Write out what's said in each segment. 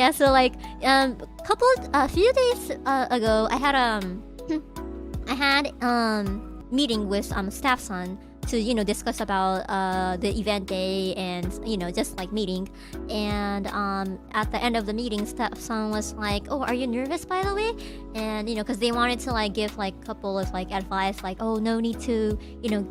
Yeah, so like a few days ago, I had meeting with staff son to discuss about the event day and just like meeting. And at the end of the meeting, staff son was like, "Oh, are you nervous, by the way?" And because they wanted to like give like couple of like advice, like, "Oh, no need to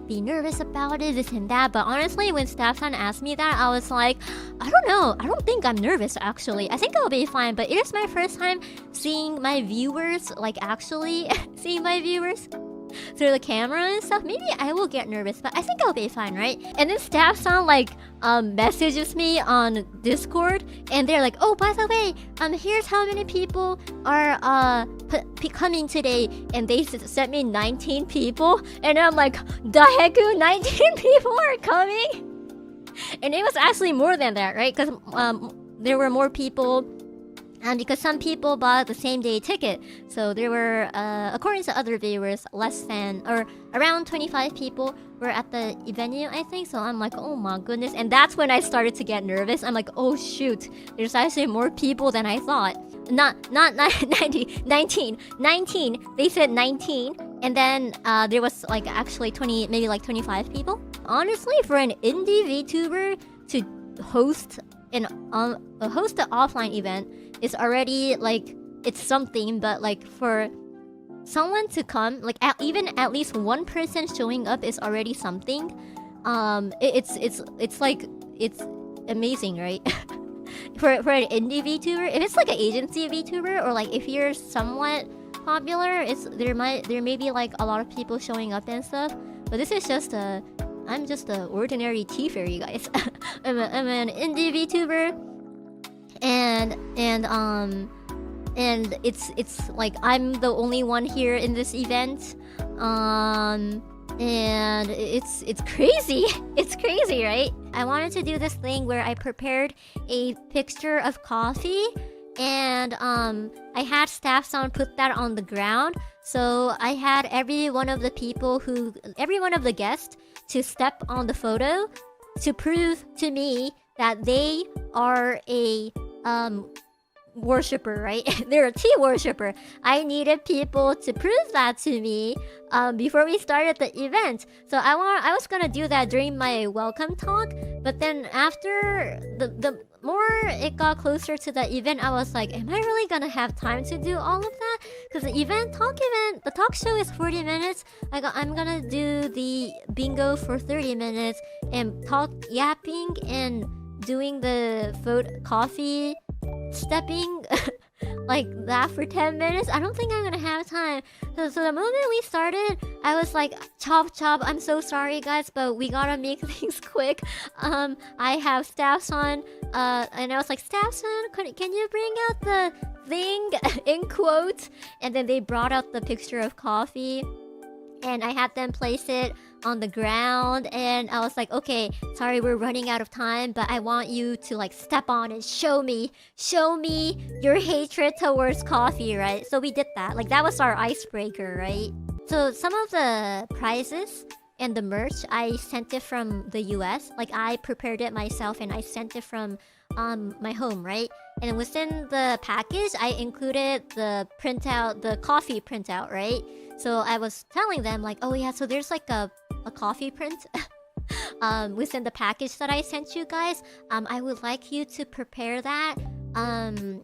be nervous about it, this and that." But honestly, when staff son asked me that, I was like, I don't know, I don't think I'm nervous actually. I think I'll be fine. But it is my first time seeing my viewers, like actually seeing my viewers through the camera and stuff. Maybe I will get nervous, but I think I'll be fine, right? And then staff son like messages me on Discord, and they're like, "Oh, by the way, here's how many people are coming today," and they sent me 19 people, and I'm like, the heck, 19 people are coming? And it was actually more than that, right? Because there were more people. And because some people bought the same day ticket, so there were, according to other viewers, less than or around 25 people were at the venue, I think. So I'm like, oh my goodness, and that's when I started to get nervous. I'm like, oh shoot, there's actually more people than I thought. Not 90, 19. They said 19, and then there was like actually 20, maybe like 25 people. Honestly, for an indie VTuber to host an offline event is already like, it's something. But like for someone to come, like even at least one person showing up is already something. It's like, it's amazing, right? for an indie VTuber, if it's like an agency VTuber, or like if you're somewhat popular, there may be like a lot of people showing up and stuff. But this is just I'm just an ordinary tea fairy, guys. I'm an indie VTuber, and it's like I'm the only one here in this event, and it's crazy. It's crazy, right? I wanted to do this thing where I prepared a picture of coffee, and I had staff sound put that on the ground. So I had every one of the guests to step on the photo to prove to me that they are a worshiper, right? They're a tea worshiper. I needed people to prove that to me before we started the event. So I was gonna do that during my welcome talk, but then after the more it got closer to the event, I was like, am I really gonna have time to do all of that? Because the talk show is 40 minutes. I'm gonna do the bingo for 30 minutes and yapping and doing the coffee stepping like that for 10 minutes. I don't think I'm gonna have time. So the moment we started, I was like, chop, I'm so sorry guys, but we gotta make things quick. I have staffs on, and I was like, staffs on, can you bring out the thing in quotes? And then they brought out the picture of coffee, and I had them place it on the ground, and I was like, okay, sorry, we're running out of time, but I want you to like step on and show me your hatred towards coffee, right? So we did that. Like, that was our icebreaker, right? So some of the prizes and the merch, I sent it from the US. Like, I prepared it myself and I sent it from my home, right? And within the package, I included the coffee printout, right? So I was telling them like, oh yeah, so there's like a coffee print within the package that I sent you guys. I would like you to prepare that in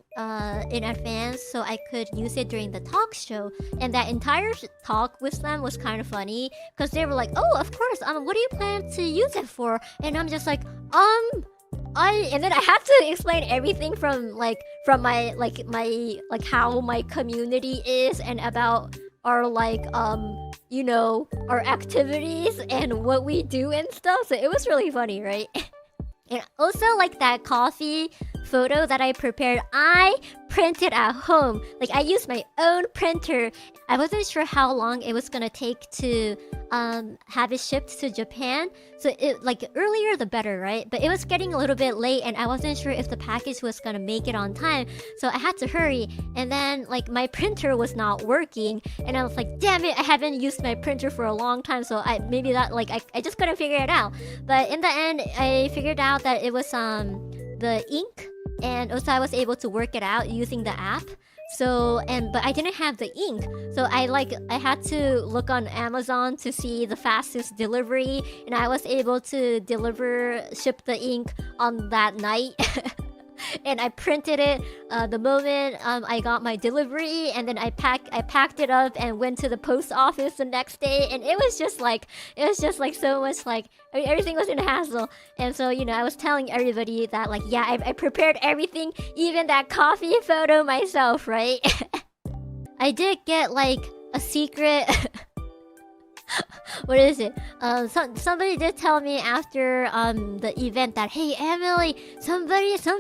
advance so I could use it during the talk show. And that entire talk with them was kind of funny because they were like, oh, of course, what do you plan to use it for? And I'm just like, and then I had to explain everything from my how my community is and about our our activities and what we do and stuff. So it was really funny, right? And also, like, that coffee photo that I prepared, I printed at home. Like, I used my own printer. I wasn't sure how long it was gonna take to have it shipped to Japan. So it, like, earlier the better, right? But it was getting a little bit late and I wasn't sure if the package was gonna make it on time. So I had to hurry. And then, like, my printer was not working. And I was like, damn it, I haven't used my printer for a long time. So I just couldn't figure it out. But in the end, I figured out that it was the ink and also I was able to work it out using the app. So but I didn't have the ink, so I had to look on Amazon to see the fastest delivery, and I was able to ship the ink on that night. And I printed it the moment I got my delivery, and then I packed it up and went to the post office the next day, and it was just like so much, like, I mean, everything was in a hassle. And so, I was telling everybody that, like, yeah, I prepared everything, even that coffee photo myself, right? I did get like a secret what is it? Somebody did tell me after the event that, hey Emily, some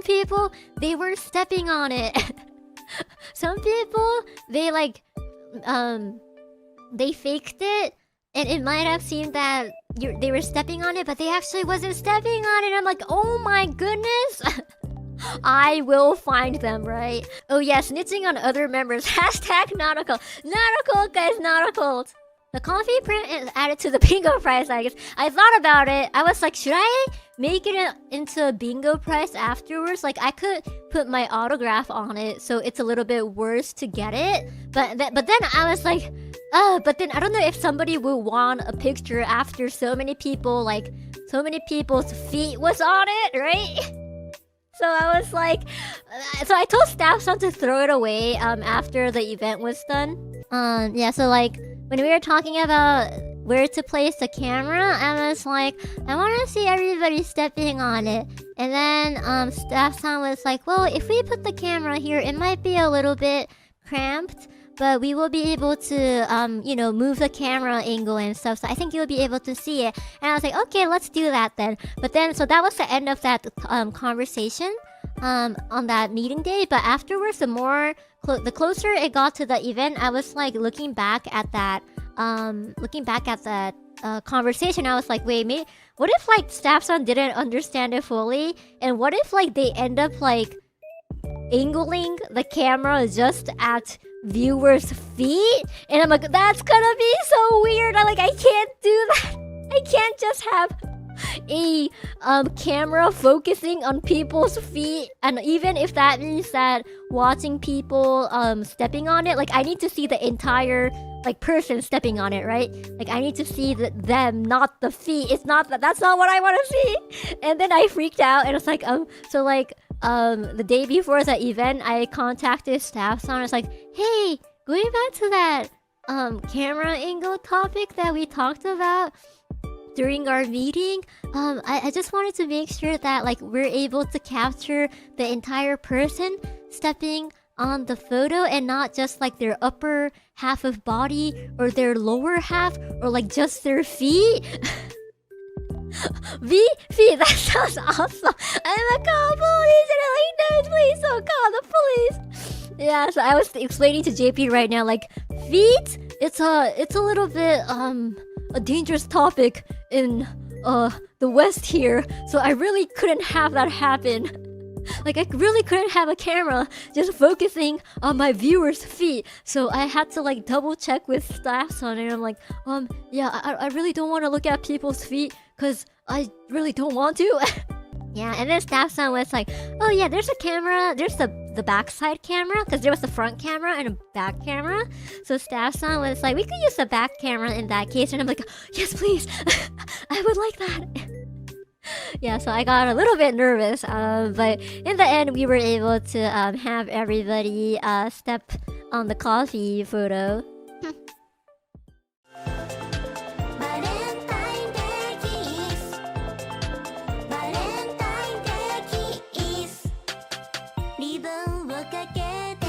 people, they weren't stepping on it. Some people, they they faked it, and it might have seemed that they were stepping on it, but they actually wasn't stepping on it. I'm like, oh my goodness. I will find them, right? Oh yeah, snitching on other members. Hashtag nautical. Nautical, guys, nautical. The coffee print is added to the bingo prize, I guess. I thought about it. I was like, should I make it into a bingo prize afterwards? Like, I could put my autograph on it, so it's a little bit worse to get it. But then I was like, but then I don't know if somebody will want a picture after so many people's feet was on it, right? So I was like, so I told staff son to throw it away after the event was done. Yeah, so like, when we were talking about where to place the camera, I was like, I want to see everybody stepping on it. And then staff son was like, well, if we put the camera here, it might be a little bit cramped, but we will be able to, move the camera angle and stuff. So I think you'll be able to see it. And I was like, okay, let's do that then. But then, so that was the end of that conversation on that meeting day. But afterwards, the closer it got to the event, I was like looking back at that conversation. I was like, wait, what if like staff son didn't understand it fully, and what if like they end up like angling the camera just at viewers' feet? And I'm like, that's gonna be so weird. I can't do that. I can't just have a camera focusing on people's feet, and even if that means that watching people stepping on it, like, I need to see the entire like person stepping on it, right? Like, I need to see them, not the feet. That's not what I want to see. And then I freaked out, and it's like the day before the event, I contacted staff son. I was like, hey, going back to that camera angle topic that we talked about during our meeting, I just wanted to make sure that like we're able to capture the entire person stepping on the photo, and not just like their upper half of body or their lower half, or like just their feet. Feet, that sounds awesome. I'm like, call police, and I'm like, no, please don't call the police. Yeah, so I was explaining to JP right now, like, feet, it's a little bit a dangerous topic in the West here, so I really couldn't have that happen. Like, I really couldn't have a camera just focusing on my viewers' feet, so I had to like double check with staff son, and I'm like, yeah, I really don't want to look at people's feet, cause I really don't want to. Yeah, and then staff son was like, oh yeah, there's a camera, there's the backside camera, because there was a front camera and a back camera. So staff son was like, we could use the back camera in that case, and I'm like, yes please. I would like that. Yeah, so I got a little bit nervous, but in the end we were able to have everybody step on the coffee photo. Ribbon をかけて